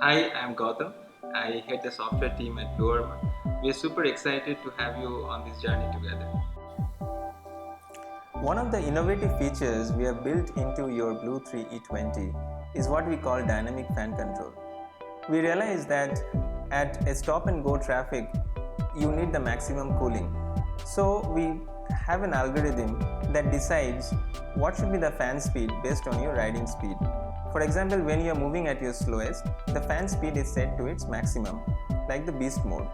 Hi, I'm Gautam. I head the software team at BLU3. We are super excited to have you on this journey together. One of the innovative features we have built into your BLU3 E20 is what we call dynamic fan control. We realize that at a stop and go traffic, you need the maximum cooling. So we have an algorithm that decides what should be the fan speed based on your riding speed. For example, when you are moving at your slowest, the fan speed is set to its maximum, like the beast mode.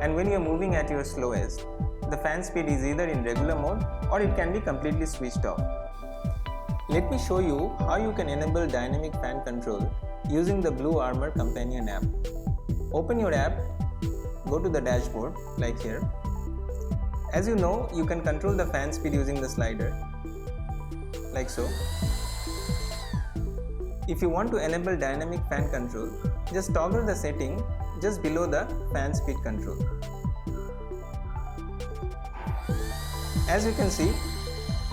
And when you are moving at your slowest, the fan speed is either in regular mode or it can be completely switched off. Let me show you how you can enable dynamic fan control using the BLU3 companion app. Open your app, go to the dashboard like here. As you know, you can control the fan speed using the slider like so. If you want to enable dynamic fan control, just toggle the setting just below the fan speed control. As you can see,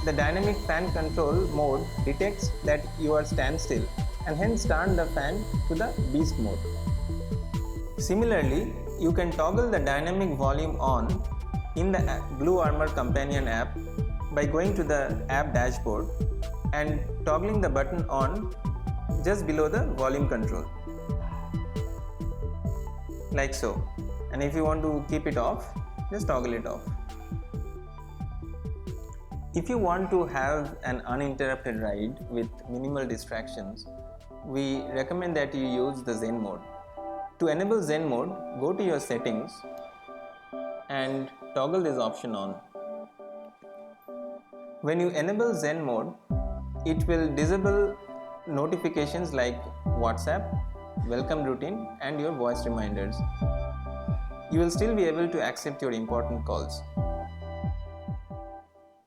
the dynamic fan control mode detects that you are standstill and hence turn the fan to the beast mode. Similarly, you can toggle the dynamic volume on in the BLU3 companion app by going to the app dashboard and toggling the button on just below the volume control like so. And if you want to keep it off, just toggle it off. If you want to have an uninterrupted ride with minimal distractions, we recommend that you use the Zen mode. To enable Zen mode, go to your settings and toggle this option on. When you enable Zen mode, it will disable notifications like WhatsApp, welcome routine and your voice reminders. You will still be able to accept your important calls.